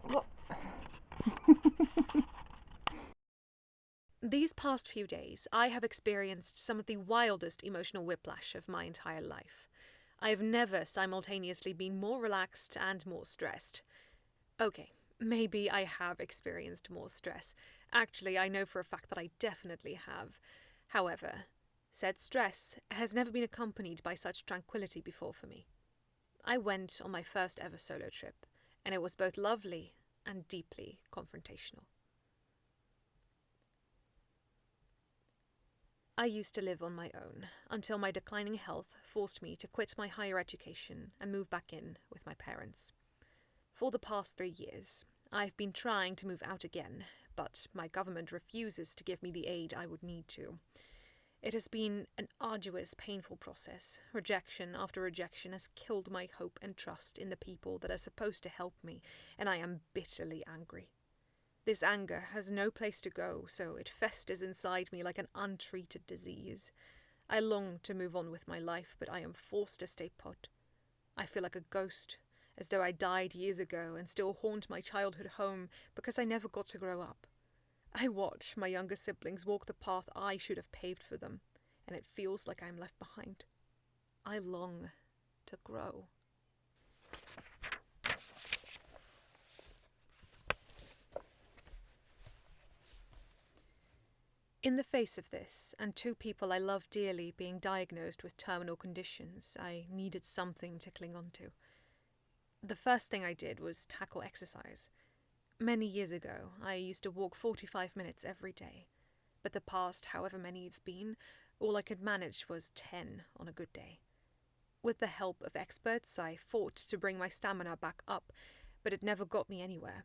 What? These past few days, I have experienced some of the wildest emotional whiplash of my entire life. I have never simultaneously been more relaxed and more stressed. Okay, maybe I have experienced more stress. Actually, I know for a fact that I definitely have. However, said stress has never been accompanied by such tranquility before for me. I went on my first ever solo trip, and it was both lovely and deeply confrontational. I used to live on my own until my declining health forced me to quit my higher education and move back in with my parents. For the past 3 years, I've been trying to move out again, but my government refuses to give me the aid I would need to. It has been an arduous, painful process. Rejection after rejection has killed my hope and trust in the people that are supposed to help me, and I am bitterly angry. This anger has no place to go, so it festers inside me like an untreated disease. I long to move on with my life, but I am forced to stay put. I feel like a ghost, as though I died years ago and still haunt my childhood home because I never got to grow up. I watch my younger siblings walk the path I should have paved for them, and it feels like I'm left behind. I long to grow. In the face of this, and two people I love dearly being diagnosed with terminal conditions, I needed something to cling on to. The first thing I did was tackle exercise. Many years ago, I used to walk 45 minutes every day, but the past however many it's been, all I could manage was 10 on a good day. With the help of experts, I fought to bring my stamina back up, but it never got me anywhere.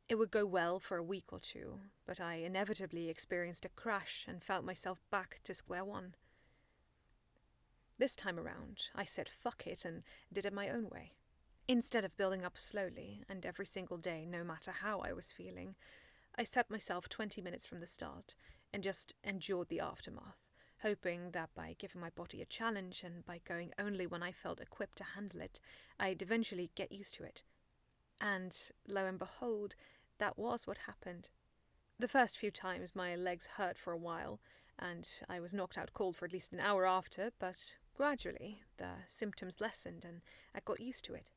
It would go well for a week or two, but I inevitably experienced a crash and felt myself back to square one. This time around, I said fuck it and did it my own way. Instead of building up slowly and every single day, no matter how I was feeling, I set myself 20 minutes from the start and just endured the aftermath, hoping that by giving my body a challenge and by going only when I felt equipped to handle it, I'd eventually get used to it. And lo and behold, that was what happened. The first few times my legs hurt for a while, and I was knocked out cold for at least an hour after, but gradually the symptoms lessened and I got used to it.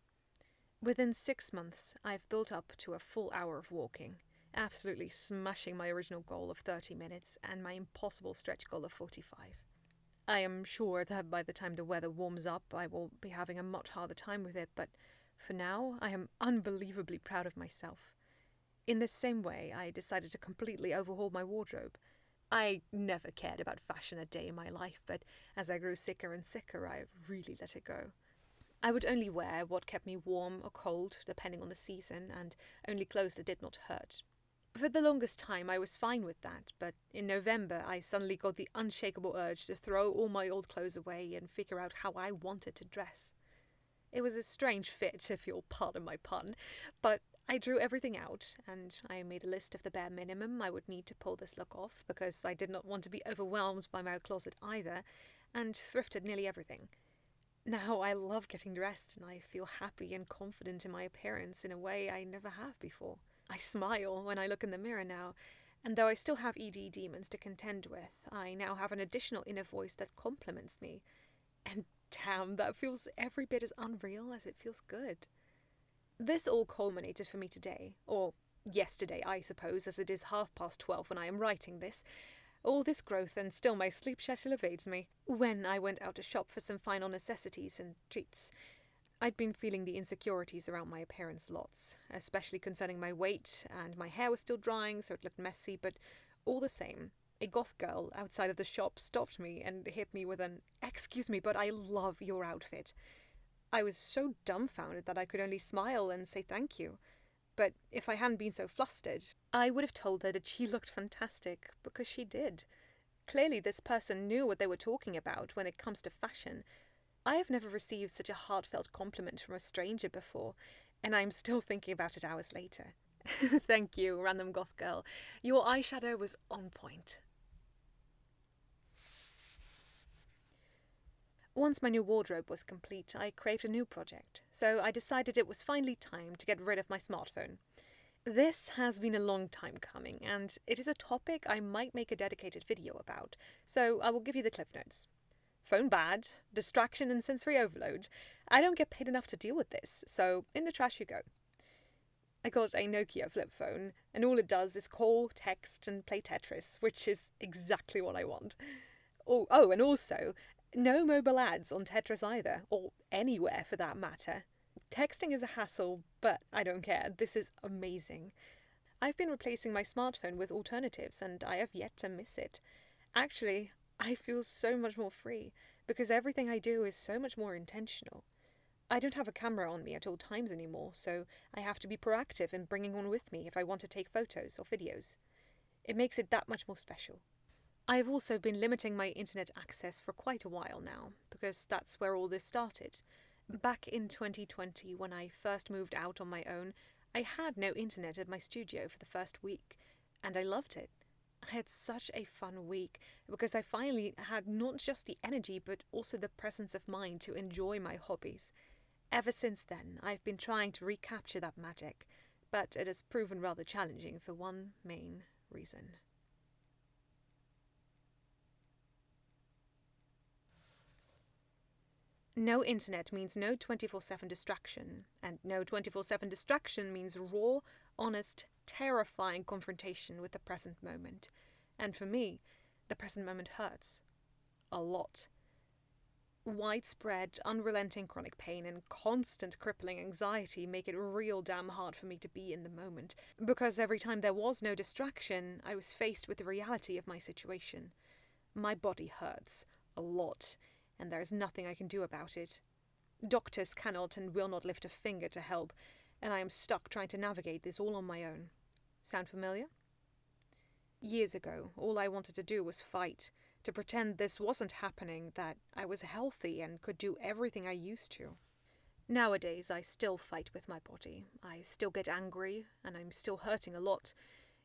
Within 6 months, I've built up to a full hour of walking, absolutely smashing my original goal of 30 minutes and my impossible stretch goal of 45. I am sure that by the time the weather warms up, I will be having a much harder time with it, but for now, I am unbelievably proud of myself. In the same way, I decided to completely overhaul my wardrobe. I never cared about fashion a day in my life, but as I grew sicker and sicker, I really let it go. I would only wear what kept me warm or cold, depending on the season, and only clothes that did not hurt. For the longest time, I was fine with that, but in November, I suddenly got the unshakable urge to throw all my old clothes away and figure out how I wanted to dress. It was a strange fit, if you'll pardon my pun, but I drew everything out, and I made a list of the bare minimum I would need to pull this look off, because I did not want to be overwhelmed by my closet either, and thrifted nearly everything. Now I love getting dressed, and I feel happy and confident in my appearance in a way I never have before. I smile when I look in the mirror now, and though I still have ED demons to contend with, I now have an additional inner voice that compliments me. And damn, that feels every bit as unreal as it feels good. This all culminated for me today, or yesterday, I suppose, as it is 12:30 when I am writing this. All this growth, and still my sleep schedule evades me. When I went out to shop for some final necessities and treats, I'd been feeling the insecurities around my appearance lots, especially concerning my weight, and my hair was still drying, so it looked messy, but all the same, a goth girl outside of the shop stopped me and hit me with an, "Excuse me, but I love your outfit." I was so dumbfounded that I could only smile and say thank you. But if I hadn't been so flustered, I would have told her that she looked fantastic, because she did. Clearly this person knew what they were talking about when it comes to fashion. I have never received such a heartfelt compliment from a stranger before, and I'm still thinking about it hours later. Thank you, random goth girl. Your eyeshadow was on point. Once my new wardrobe was complete, I craved a new project, so I decided it was finally time to get rid of my smartphone. This has been a long time coming, and it is a topic I might make a dedicated video about, so I will give you the cliff notes. Phone bad, distraction and sensory overload. I don't get paid enough to deal with this, so in the trash you go. I got a Nokia flip phone, and all it does is call, text, and play Tetris, which is exactly what I want. Oh, and also, no mobile ads on Tetris either, or anywhere for that matter. Texting is a hassle, but I don't care. This is amazing. I've been replacing my smartphone with alternatives, and I have yet to miss it. Actually, I feel so much more free, because everything I do is so much more intentional. I don't have a camera on me at all times anymore, so I have to be proactive in bringing one with me if I want to take photos or videos. It makes it that much more special. I have also been limiting my internet access for quite a while now, because that's where all this started. Back in 2020, when I first moved out on my own, I had no internet at my studio for the first week, and I loved it. I had such a fun week because I finally had not just the energy but also the presence of mind to enjoy my hobbies. Ever since then, I've been trying to recapture that magic, but it has proven rather challenging for one main reason. No internet means no 24/7 distraction, and no 24/7 distraction means raw, honest, terrifying confrontation with the present moment. And for me, the present moment hurts. A lot. Widespread, unrelenting chronic pain and constant crippling anxiety make it real damn hard for me to be in the moment, because every time there was no distraction, I was faced with the reality of my situation. My body hurts. A lot. And there is nothing I can do about it. Doctors cannot and will not lift a finger to help, and I am stuck trying to navigate this all on my own. Sound familiar? Years ago, all I wanted to do was fight, to pretend this wasn't happening, that I was healthy and could do everything I used to. Nowadays, I still fight with my body. I still get angry, and I'm still hurting a lot,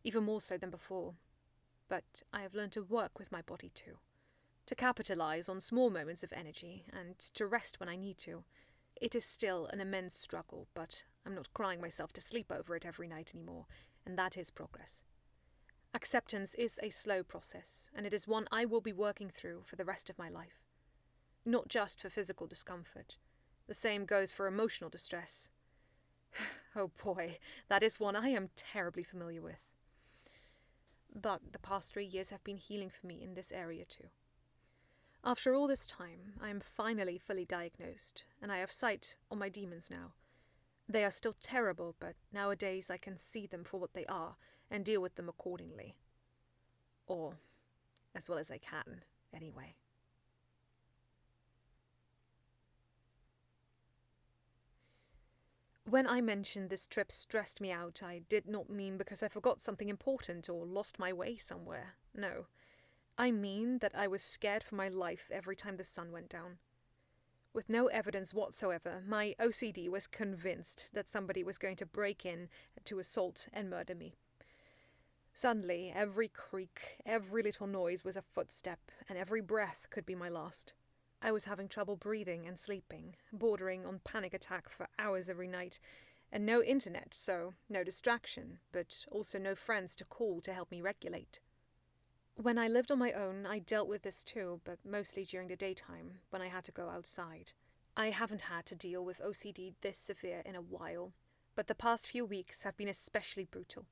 even more so than before. But I have learned to work with my body too. To capitalize on small moments of energy, and to rest when I need to. It is still an immense struggle, but I'm not crying myself to sleep over it every night anymore, and that is progress. Acceptance is a slow process, and it is one I will be working through for the rest of my life. Not just for physical discomfort. The same goes for emotional distress. Oh boy, that is one I am terribly familiar with. But the past 3 years have been healing for me in this area too. After all this time, I am finally fully diagnosed, and I have sight on my demons now. They are still terrible, but nowadays I can see them for what they are, and deal with them accordingly. Or, as well as I can, anyway. When I mentioned this trip stressed me out, I did not mean because I forgot something important or lost my way somewhere. No. I mean that I was scared for my life every time the sun went down. With no evidence whatsoever, my OCD was convinced that somebody was going to break in to assault and murder me. Suddenly, every creak, every little noise was a footstep, and every breath could be my last. I was having trouble breathing and sleeping, bordering on panic attack for hours every night, and no internet, so no distraction, but also no friends to call to help me regulate. When I lived on my own, I dealt with this too, but mostly during the daytime, when I had to go outside. I haven't had to deal with OCD this severe in a while, but the past few weeks have been especially brutal.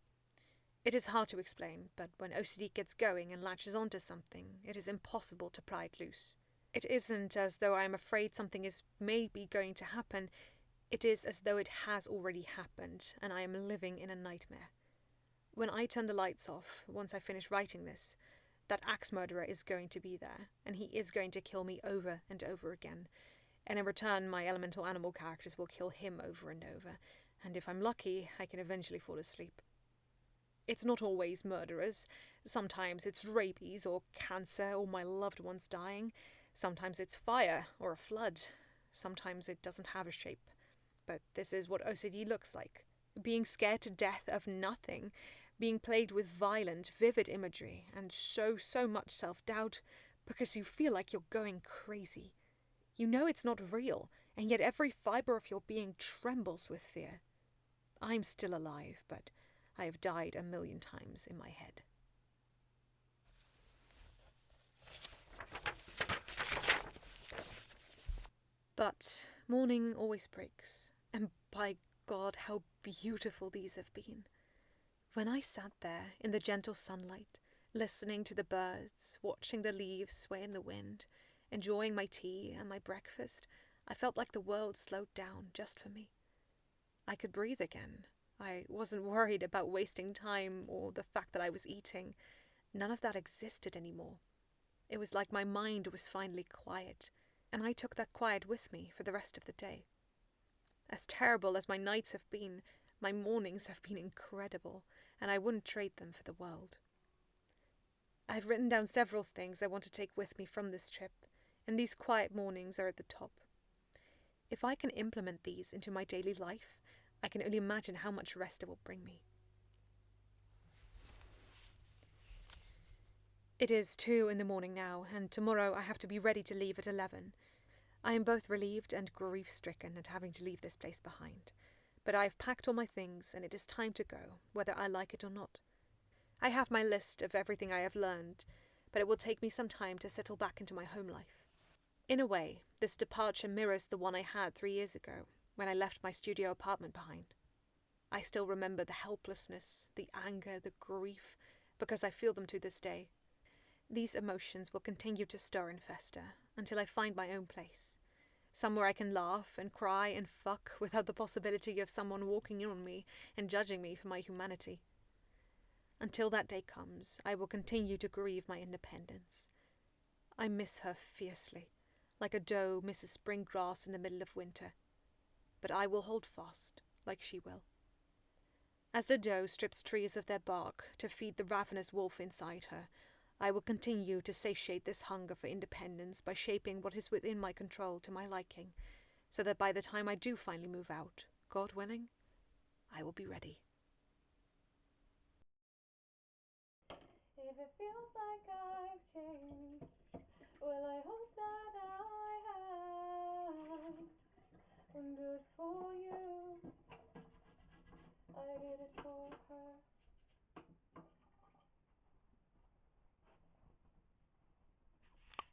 It is hard to explain, but when OCD gets going and latches onto something, it is impossible to pry it loose. It isn't as though I am afraid something is maybe going to happen. It is as though it has already happened, and I am living in a nightmare. When I turn the lights off, once I finish writing this, that axe murderer is going to be there, and he is going to kill me over and over again. And in return, my elemental animal characters will kill him over and over, and if I'm lucky, I can eventually fall asleep. It's not always murderers. Sometimes it's rabies or cancer or my loved ones dying. Sometimes it's fire or a flood. Sometimes it doesn't have a shape. But this is what OCD looks like. Being scared to death of nothing. Being plagued with violent, vivid imagery and so much self-doubt because you feel like you're going crazy. You know it's not real, and yet every fibre of your being trembles with fear. I'm still alive, but I have died 1,000,000 times in my head. But morning always breaks, and by God, how beautiful these have been. When I sat there in the gentle sunlight, listening to the birds, watching the leaves sway in the wind, enjoying my tea and my breakfast, I felt like the world slowed down just for me. I could breathe again. I wasn't worried about wasting time or the fact that I was eating. None of that existed anymore. It was like my mind was finally quiet, and I took that quiet with me for the rest of the day. As terrible as my nights have been, my mornings have been incredible, and I wouldn't trade them for the world. I've written down several things I want to take with me from this trip, and these quiet mornings are at the top. If I can implement these into my daily life, I can only imagine how much rest it will bring me. It is 2 in the morning now, and tomorrow I have to be ready to leave at 11. I am both relieved and grief-stricken at having to leave this place behind, but I have packed all my things and it is time to go, whether I like it or not. I have my list of everything I have learned, but it will take me some time to settle back into my home life. In a way, this departure mirrors the one I had 3 years ago, when I left my studio apartment behind. I still remember the helplessness, the anger, the grief, because I feel them to this day. These emotions will continue to stir and fester until I find my own place, somewhere I can laugh and cry and fuck without the possibility of someone walking in on me and judging me for my humanity. Until that day comes, I will continue to grieve my independence. I miss her fiercely, like a doe misses spring grass in the middle of winter, but I will hold fast, like she will. As the doe strips trees of their bark to feed the ravenous wolf inside her, I will continue to satiate this hunger for independence by shaping what is within my control to my liking, so that by the time I do finally move out, God willing, I will be ready. If it feels like I've changed, well, I hope that I have. I'm good for you. I did it for her.